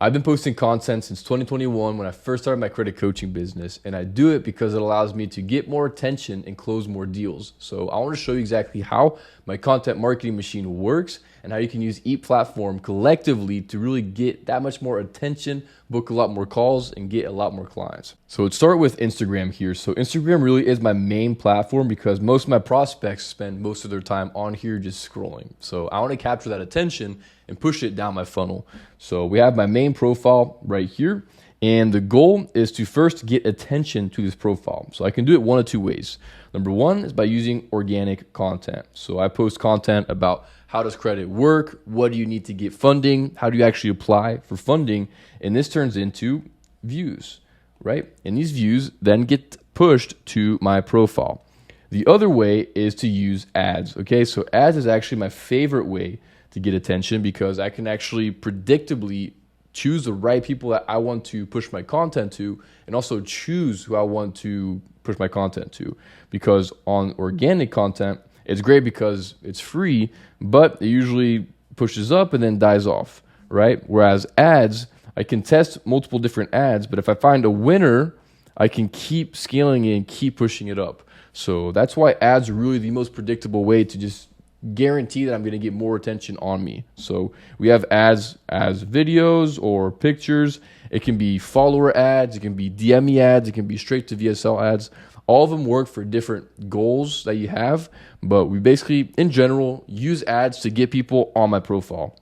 I've been posting content since 2021 when I first started my credit coaching business, and I do it because it allows me to get more attention and close more deals. So I want to show you exactly how my content marketing machine works and how you can use each platform collectively to really get that much more attention, book a lot more calls, and get a lot more clients. So let's start with Instagram here. So Instagram really is my main platform because most of my prospects spend most of their time on here just scrolling. So I want to capture that attention and push it down my funnel. So we have my main profile right here. And the goal is to first get attention to this profile. So I can do it one of two ways. Number one is by using organic content. So I post content about how does credit work? What do you need to get funding? How do you actually apply for funding? And this turns into views, right? And these views then get pushed to my profile. The other way is to use ads, okay? So ads is actually my favorite way to get attention because I can actually predictably choose the right people that I want to push my content to and also choose who I want to push my content to. Because on organic content, it's great because it's free, but it usually pushes up and then dies off, right? Whereas ads, I can test multiple different ads, but if I find a winner, I can keep scaling it and keep pushing it up. So that's why ads are really the most predictable way to just guarantee that I'm going to get more attention on me. So we have ads as videos or pictures. It can be follower ads. It can be DM ads. It can be straight to VSL ads. All of them work for different goals that you have, but we basically, in general, use ads to get people on my profile.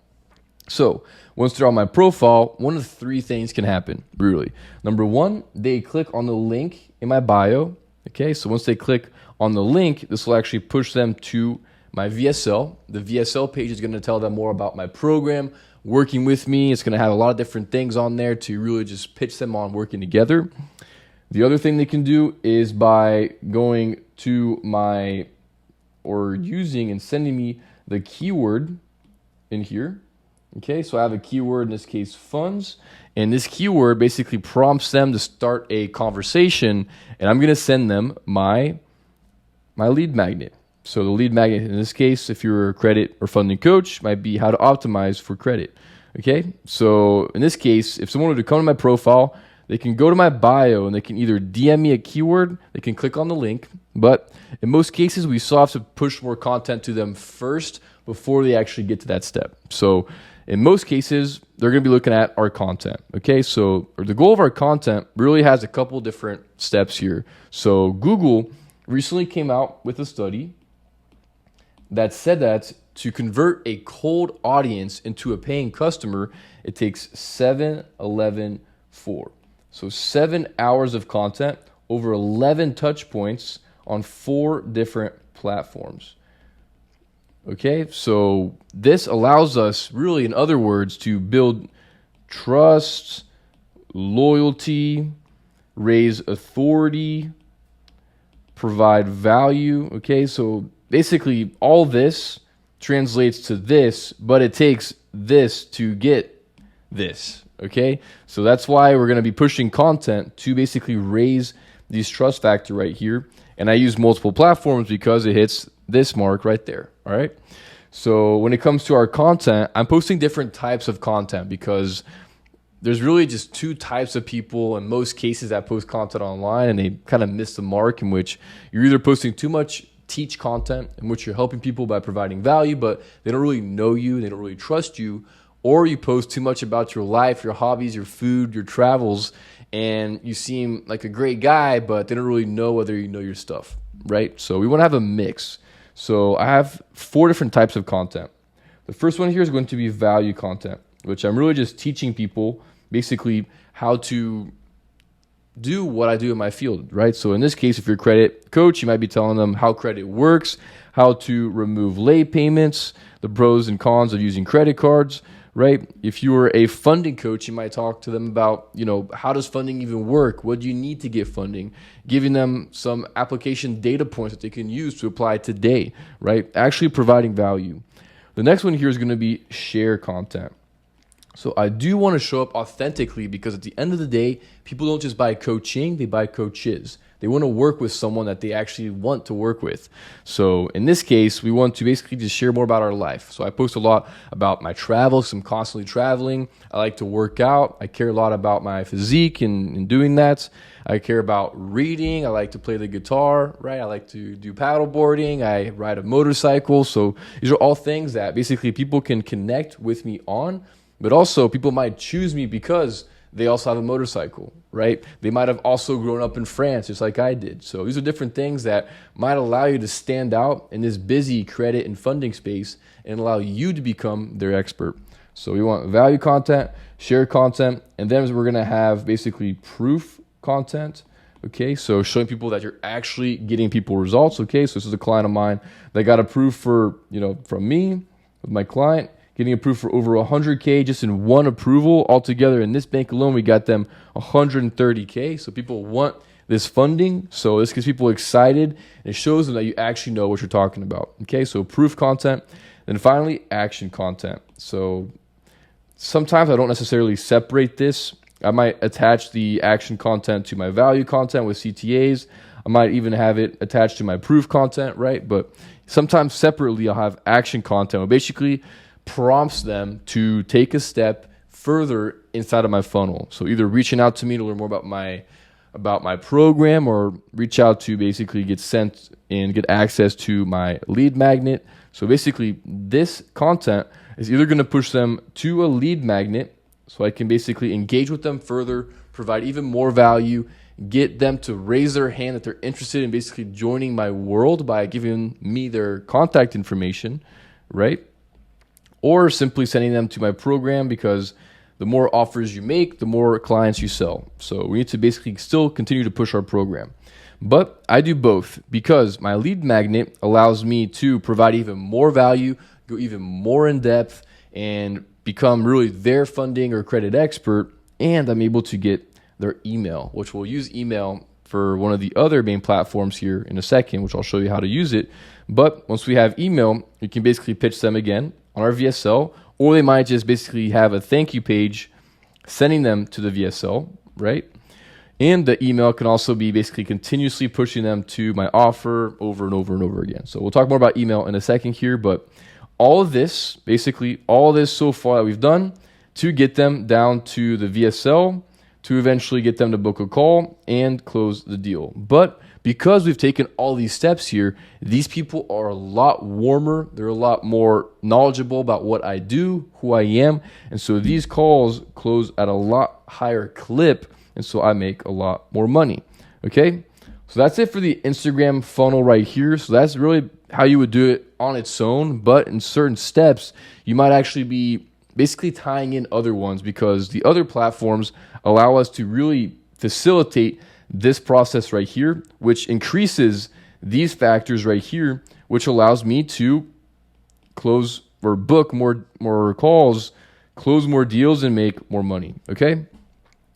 So once they're on my profile, one of three things can happen, really. Number one, they click on the link in my bio. Okay, so once they click on the link, this will actually push them to my VSL. The VSL page is going to tell them more about my program, working with me. It's going to have a lot of different things on there to really just pitch them on working together. The other thing they can do is by going to using and sending me the keyword in here. Okay, so I have a keyword, in this case, funds. And this keyword basically prompts them to start a conversation. And I'm going to send them my lead magnet. So the lead magnet in this case, if you're a credit or funding coach, might be how to optimize for credit. Okay, so in this case, if someone were to come to my profile, they can go to my bio and they can either DM me a keyword, they can click on the link, but in most cases, we still have to push more content to them first before they actually get to that step. So in most cases, they're going to be looking at our content. Okay, so the goal of our content really has a couple different steps here. So Google recently came out with a study that said that to convert a cold audience into a paying customer, it takes 7, 11, 4. So 7 hours of content, over 11 touch points on 4 different platforms. Okay, so this allows us really, in other words, to build trust, loyalty, raise authority, provide value. Okay, so basically all this translates to this, but it takes this to get this. Okay, so that's why we're going to be pushing content to basically raise these trust factor right here. And I use multiple platforms because it hits this mark right there. All right. So when it comes to our content, I'm posting different types of content because there's really just 2 types of people in most cases that post content online, and they kind of miss the mark, in which you're either posting too much teach content in which you're helping people by providing value, but they don't really know you, they don't really trust you, or you post too much about your life, your hobbies, your food, your travels, and you seem like a great guy, but they don't really know whether you know your stuff, right? So we want to have a mix. So I have 4 different types of content. The first one here is going to be value content, which I'm really just teaching people basically how to do what I do in my field, right? So in this case, if you're a credit coach, you might be telling them how credit works, how to remove late payments, the pros and cons of using credit cards, right? If you were a funding coach, you might talk to them about, how does funding even work? What do you need to get funding? Giving them some application data points that they can use to apply today, right? Actually providing value. The next one here is going to be share content. So I do want to show up authentically because at the end of the day, people don't just buy coaching, they buy coaches. They want to work with someone that they actually want to work with. So in this case, we want to basically just share more about our life. So I post a lot about my travels. I'm constantly traveling. I like to work out. I care a lot about my physique and doing that. I care about reading. I like to play the guitar, right? I like to do paddle boarding. I ride a motorcycle. So these are all things that basically people can connect with me on, but also people might choose me because they also have a motorcycle, right? They might have also grown up in France, just like I did. So these are different things that might allow you to stand out in this busy credit and funding space and allow you to become their expert. So we want value content, share content, and then we're gonna have basically proof content. Okay, so showing people that you're actually getting people results. Okay, so this is a client of mine that got approved for, from me with my client, getting approved for over 100K just in one approval. Altogether in this bank alone, we got them 130K. So people want this funding. So this gets people excited and it shows them that you actually know what you're talking about. Okay, so proof content. Then finally, action content. So sometimes I don't necessarily separate this. I might attach the action content to my value content with CTAs. I might even have it attached to my proof content, right? But sometimes separately, I'll have action content, which basically prompts them to take a step further inside of my funnel. So either reaching out to me to learn more about my program, or reach out to basically get sent and get access to my lead magnet. So basically, this content is either going to push them to a lead magnet, so I can basically engage with them further, provide even more value, get them to raise their hand that they're interested in basically joining my world by giving me their contact information, right? Or simply sending them to my program, because the more offers you make, the more clients you sell. So we need to basically still continue to push our program. But I do both because my lead magnet allows me to provide even more value, go even more in depth, and become really their funding or credit expert. And I'm able to get their email, which we'll use email for one of the other main platforms here in a second, which I'll show you how to use it. But once we have email, we can basically pitch them again on our VSL, or they might just basically have a thank you page sending them to the VSL, right? And the email can also be basically continuously pushing them to my offer over and over and over again. So we'll talk more about email in a second here, but all of this, basically all this so far that we've done to get them down to the VSL, to eventually get them to book a call and close the deal. But because we've taken all these steps here, these people are a lot warmer. They're a lot more knowledgeable about what I do, who I am. And so these calls close at a lot higher clip. And so I make a lot more money. Okay. So that's it for the Instagram funnel right here. So that's really how you would do it on its own. But in certain steps, you might actually be basically tying in other ones, because the other platforms allow us to really facilitate this process right here, which increases these factors right here, which allows me to close or book more calls, close more deals, and make more money. Okay.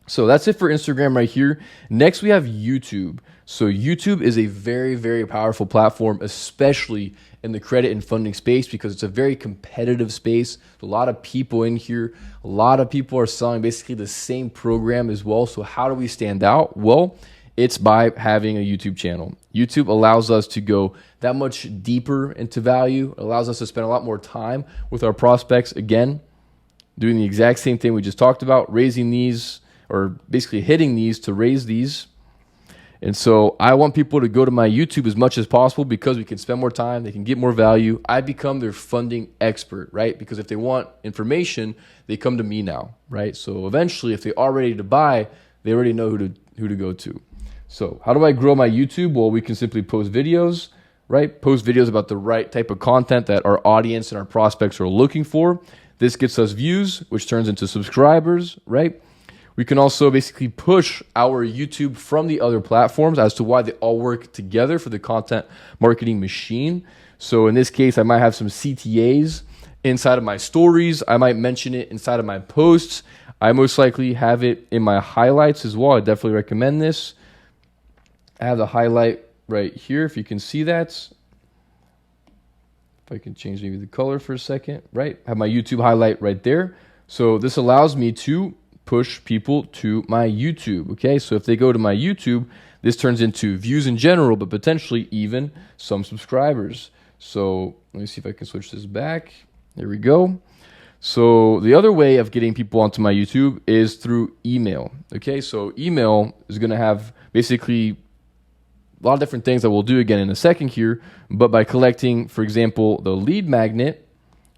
So that's it for Instagram right here. Next, we have YouTube. So YouTube is a very, very powerful platform, especially in the credit and funding space, because it's a very competitive space. A lot of people in here. A lot of people are selling basically the same program as well. So how do we stand out? Well, it's by having a YouTube channel. YouTube allows us to go that much deeper into value. It allows us to spend a lot more time with our prospects. Again, doing the exact same thing we just talked about, raising these, or basically hitting these to raise these. And so I want people to go to my YouTube as much as possible, because we can spend more time, they can get more value. I become their funding expert, right? Because if they want information, they come to me now, right? So eventually, if they are ready to buy, they already know who to go to. So how do I grow my YouTube? Well, we can simply post videos, right? Post videos about the right type of content that our audience and our prospects are looking for. This gets us views, which turns into subscribers, right? We can also basically push our YouTube from the other platforms as to why they all work together for the content marketing machine. So in this case, I might have some CTAs inside of my stories. I might mention it inside of my posts. I most likely have it in my highlights as well. I definitely recommend this. I have the highlight right here, if you can see that. If I can change maybe the color for a second, right? I have my YouTube highlight right there. So this allows me to push people to my YouTube. Okay, so if they go to my YouTube, this turns into views in general, but potentially even some subscribers. So let me see if I can switch this back. There we go. So the other way of getting people onto my YouTube is through email. Okay, so email is going to have basically a lot of different things that we'll do again in a second here. But by collecting, for example, the lead magnet,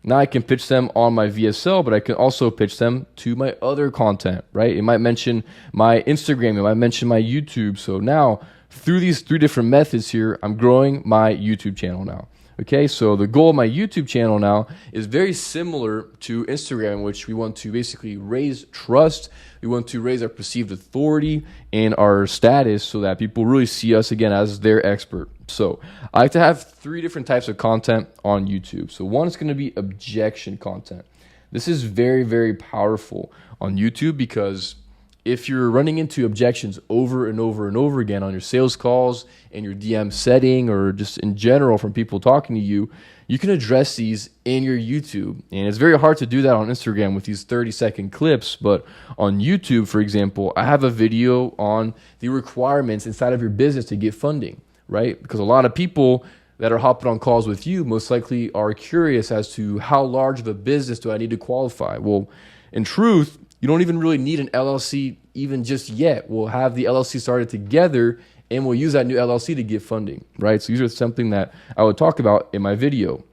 now I can pitch them on my VSL, but I can also pitch them to my other content, right? It might mention my Instagram, it might mention my YouTube. So now through these 3 different methods here, I'm growing my YouTube channel now. Okay, so the goal of my YouTube channel now is very similar to Instagram, in which we want to basically raise trust. We want to raise our perceived authority and our status so that people really see us again as their expert. So I like to have 3 different types of content on YouTube. So one is going to be objection content. This is very, very powerful on YouTube because if you're running into objections over and over and over again on your sales calls and your DM setting or just in general from people talking to you, you can address these in your YouTube. And it's very hard to do that on Instagram with these 30-second clips. But on YouTube, for example, I have a video on the requirements inside of your business to get funding, right? Because a lot of people that are hopping on calls with you most likely are curious as to how large of a business do I need to qualify? Well, in truth, you don't even really need an LLC even just yet. We'll have the LLC started together and we'll use that new LLC to get funding, right? So these are something that I would talk about in my video.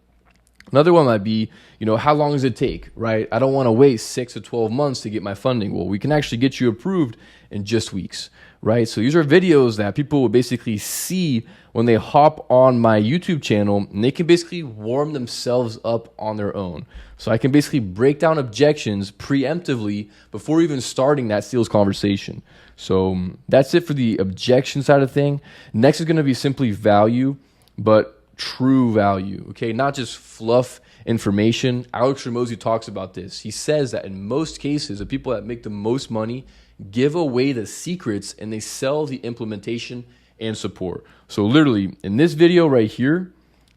Another one might be, how long does it take, right? I don't want to wait 6 to 12 months to get my funding. Well, we can actually get you approved in just weeks, right? So these are videos that people will basically see when they hop on my YouTube channel, and they can basically warm themselves up on their own. So I can basically break down objections preemptively before even starting that sales conversation. So that's it for the objection side of thing. Next is going to be simply value, but true value, okay? Not just fluff information. Alex Ramosi talks about this. He says that in most cases, the people that make the most money give away the secrets and they sell the implementation and support. So literally in this video right here,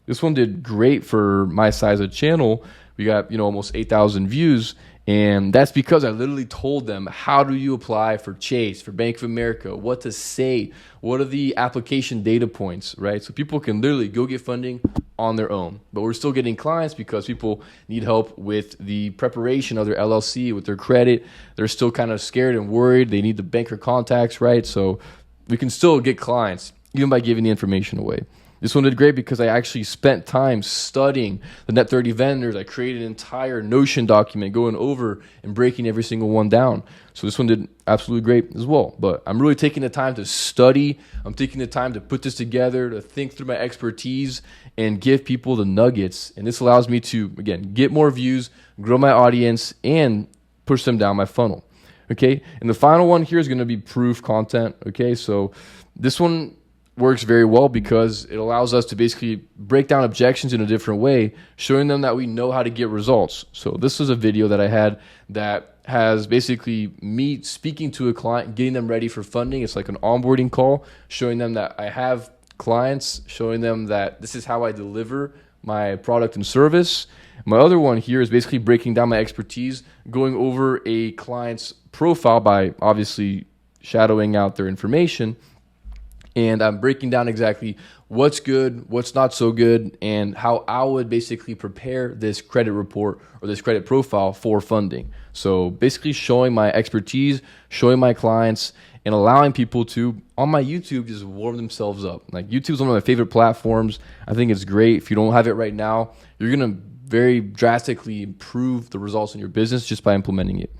this one did great for my size of channel. We got, almost 8,000 views. And that's because I literally told them, how do you apply for Chase, for Bank of America, what to say, what are the application data points, right? So people can literally go get funding on their own. But we're still getting clients because people need help with the preparation of their LLC, with their credit. They're still kind of scared and worried. They need the banker contacts, right? So we can still get clients even by giving the information away. This one did great because I actually spent time studying the Net 30 vendors. I created an entire Notion document going over and breaking every single one down. So this one did absolutely great as well. But I'm really taking the time to study. I'm taking the time to put this together, to think through my expertise and give people the nuggets. And this allows me to, again, get more views, grow my audience, and push them down my funnel. Okay, and the final one here is going to be proof content. Okay, so this one works very well because it allows us to basically break down objections in a different way, showing them that we know how to get results. So this is a video that I had that has basically me speaking to a client, getting them ready for funding. It's like an onboarding call, showing them that I have clients, showing them that this is how I deliver my product and service. My other one here is basically breaking down my expertise, going over a client's profile by obviously shadowing out their information. And I'm breaking down exactly what's good, what's not so good, and how I would basically prepare this credit report or this credit profile for funding. So basically showing my expertise, showing my clients, and allowing people to, on my YouTube, just warm themselves up. Like YouTube is one of my favorite platforms. I think it's great. If you don't have it right now, you're going to very drastically improve the results in your business just by implementing it.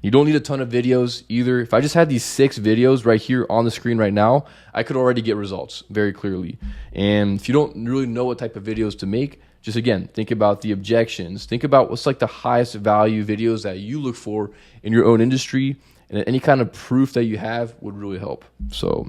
You don't need a ton of videos either. If I just had these 6 videos right here on the screen right now, I could already get results very clearly. And if you don't really know what type of videos to make, just again, think about the objections. Think about what's like the highest value videos that you look for in your own industry. And any kind of proof that you have would really help. So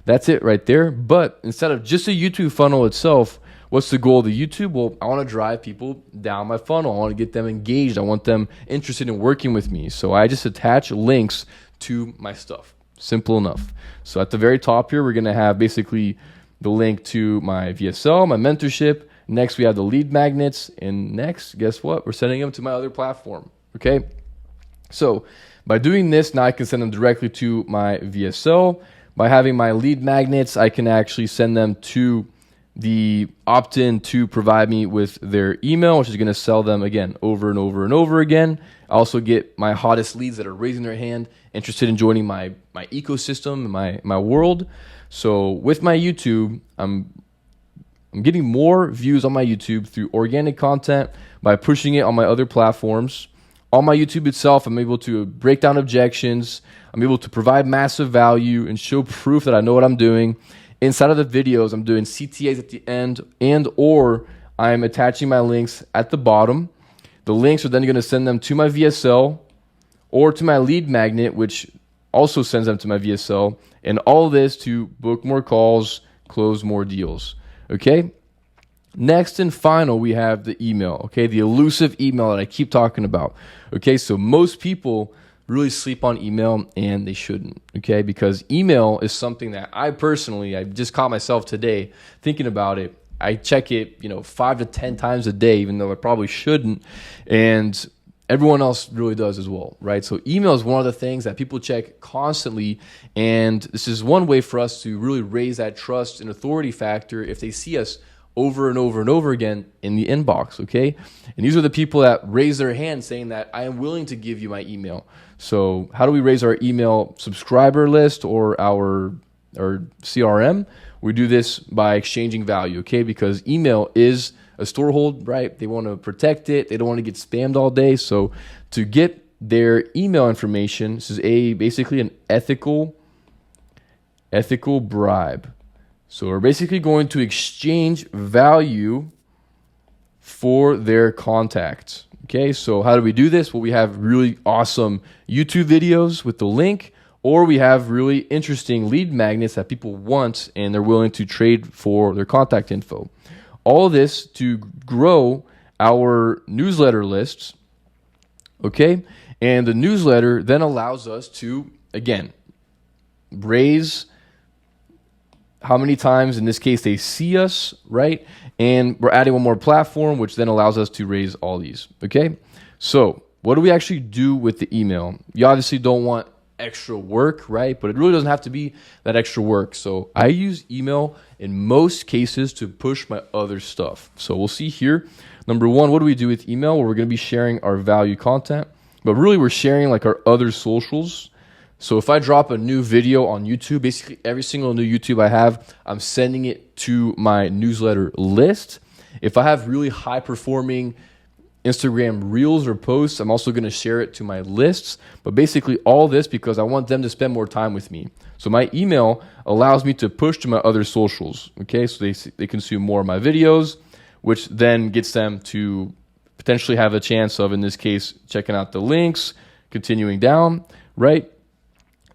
that's it right there. But instead of just a YouTube funnel itself, what's the goal of the YouTube? Well, I want to drive people down my funnel. I want to get them engaged. I want them interested in working with me. So I just attach links to my stuff. Simple enough. So at the very top here, we're going to have basically the link to my VSL, my mentorship. Next, we have the lead magnets. And next, guess what? We're sending them to my other platform. Okay. So by doing this, now I can send them directly to my VSL. by having my lead magnets, I can actually send them to the opt-in to provide me with their email, which is going to sell them again over and over and over again. I also get my hottest leads that are raising their hand, interested in joining my ecosystem, my world. So with my YouTube, I'm getting more views on my YouTube through organic content by pushing it on my other platforms. On my YouTube itself, I'm able to break down objections. I'm able to provide massive value and show proof that I know what I'm doing. Inside of the videos, I'm doing CTAs at the end or I'm attaching my links at the bottom. The links are then going to send them to my VSL or to my lead magnet, which also sends them to my VSL. And all this to book more calls, close more deals. Okay? Next and final, we have the email. Okay? The elusive email that I keep talking about. Okay? So most people really sleep on email, and they shouldn't, okay? Because email is something that I just caught myself today thinking about it. I check it, 5 to 10 times a day, even though I probably shouldn't, and everyone else really does as well, right? So email is one of the things that people check constantly, and this is one way for us to really raise that trust and authority factor if they see us over and over and over again in the inbox, okay? And these are the people that raise their hand saying that I am willing to give you my email. So how do we raise our email subscriber list or our CRM? We do this by exchanging value, okay? Because email is a storehold, right? They want to protect it. They don't want to get spammed all day. So to get their email information, this is basically an ethical bribe. So we're basically going to exchange value for their contacts. Okay, so how do we do this? Well, we have really awesome YouTube videos with the link, or we have really interesting lead magnets that people want and they're willing to trade for their contact info. All this to grow our newsletter lists, okay? And the newsletter then allows us to, again, raise how many times, in this case, they see us, right? And we're adding one more platform, which then allows us to raise all these, okay? So what do we actually do with the email? You obviously don't want extra work, right? But it really doesn't have to be that extra work. So I use email in most cases to push my other stuff. So we'll see here. Number one, what do we do with email? Well, we're going to be sharing our value content, but really we're sharing like our other socials. So if I drop a new video on YouTube, basically every single new YouTube I have, I'm sending it to my newsletter list. If I have really high performing Instagram reels or posts, I'm also going to share it to my lists. But basically all this because I want them to spend more time with me. So my email allows me to push to my other socials. Okay, so they consume more of my videos, which then gets them to potentially have a chance of, in this case, checking out the links, continuing down, right?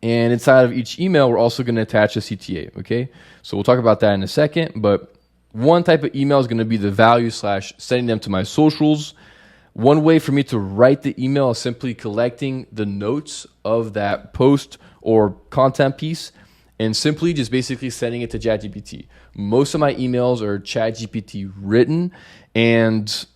And inside of each email, we're also going to attach a CTA, okay? So we'll talk about that in a second, but one type of email is going to be the value / sending them to my socials. One way for me to write the email is simply collecting the notes of that post or content piece and simply just basically sending it to ChatGPT. Most of my emails are ChatGPT written, and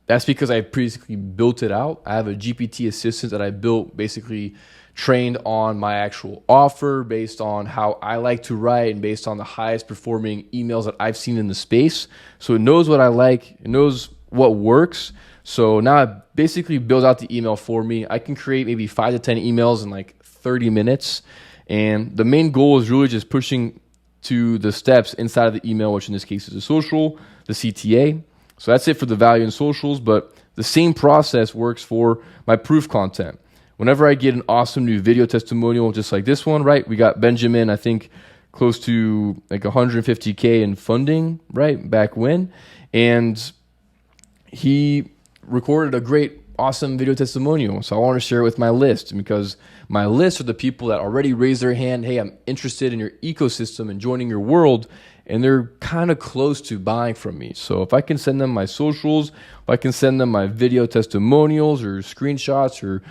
that's because I previously built it out. I have a GPT assistant that I built basically trained on my actual offer based on how I like to write and based on the highest performing emails that I've seen in the space. So it knows what I like, it knows what works. So now I basically build out the email for me. I can create maybe 5 to 10 emails in like 30 minutes. And the main goal is really just pushing to the steps inside of the email, which in this case is a social, the CTA. So that's it for the value in socials, but the same process works for my proof content. Whenever I get an awesome new video testimonial, just like this one, right? We got Benjamin, I think, close to like 150K in funding, right? Back when. And he recorded a great, awesome video testimonial. So I want to share it with my list because my list are the people that already raised their hand. Hey, I'm interested in your ecosystem and joining your world. And they're kind of close to buying from me. So if I can send them my socials, if I can send them my video testimonials or screenshots or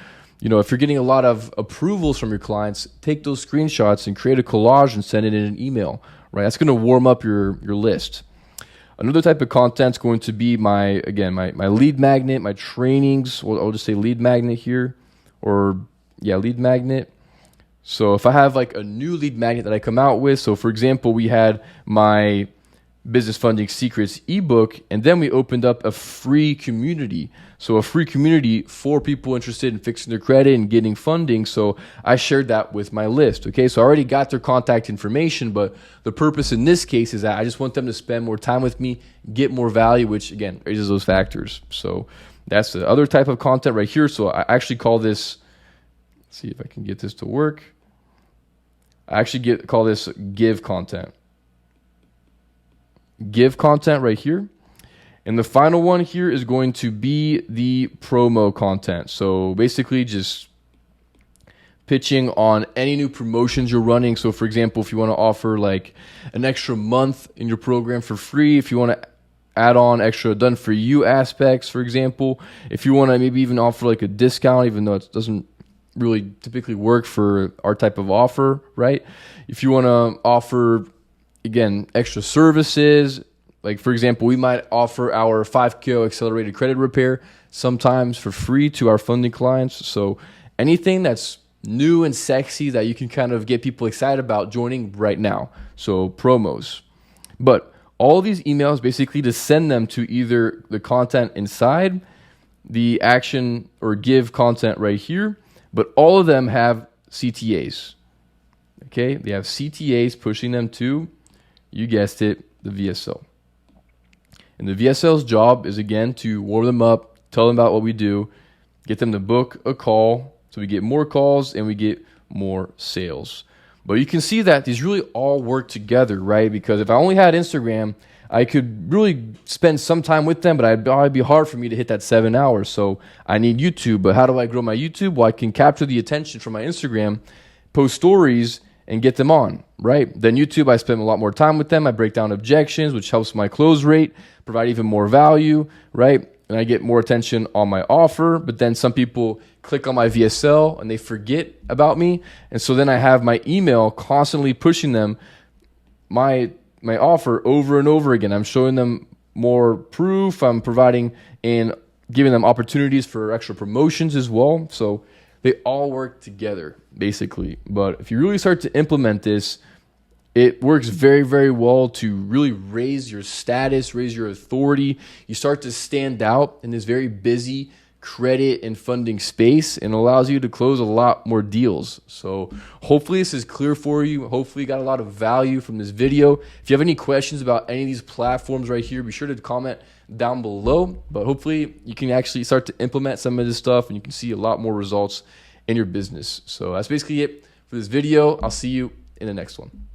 if you're getting a lot of approvals from your clients, take those screenshots and create a collage and send it in an email, right? That's going to warm up your list. Another type of content is going to be my lead magnet, my trainings. Well, I'll just say lead magnet here, lead magnet. So if I have like a new lead magnet that I come out with, so for example, we had my Business Funding Secrets ebook, and then we opened up a free community. So a free community for people interested in fixing their credit and getting funding. So I shared that with my list. Okay, so I already got their contact information, but the purpose in this case is that I just want them to spend more time with me, get more value, which again raises those factors. So that's the other type of content right here. So I actually call this, let's see if I can get this to work. I actually call this give content. Give content right here. And the final one here is going to be the promo content. So basically just pitching on any new promotions you're running. So for example, if you want to offer like an extra month in your program for free, if you want to add on extra done for you aspects, for example, if you want to maybe even offer like a discount, even though it doesn't really typically work for our type of offer, right? If you want to offer, again, extra services, like for example, we might offer our 5KO accelerated credit repair sometimes for free to our funding clients. So anything that's new and sexy that you can kind of get people excited about joining right now. So promos. But all of these emails basically to send them to either the content inside, the action or give content right here, but all of them have CTAs. Okay, they have CTAs pushing them to, you guessed it, the VSL. And the VSL's job is, again, to warm them up, tell them about what we do, get them to book a call, so we get more calls and we get more sales. But you can see that these really all work together, right? Because if I only had Instagram, I could really spend some time with them, but it'd be hard for me to hit that 7 hours. So I need YouTube. But how do I grow my YouTube? Well, I can capture the attention from my Instagram, post stories, and get them on, right? Then YouTube, I spend a lot more time with them. I break down objections, which helps my close rate, provide even more value, right? And I get more attention on my offer. But then some people click on my VSL and they forget about me. And so then I have my email constantly pushing them my offer over and over again. I'm showing them more proof. I'm providing and giving them opportunities for extra promotions as well. So they all work together, basically. But if you really start to implement this, it works very, very well to really raise your status, raise your authority. You start to stand out in this very busy credit and funding space, and allows you to close a lot more deals. So hopefully this is clear for you. Hopefully you got a lot of value from this video. If you have any questions about any of these platforms right here, be sure to comment down below. But hopefully you can actually start to implement some of this stuff and you can see a lot more results in your business. So that's basically it for this video. I'll see you in the next one.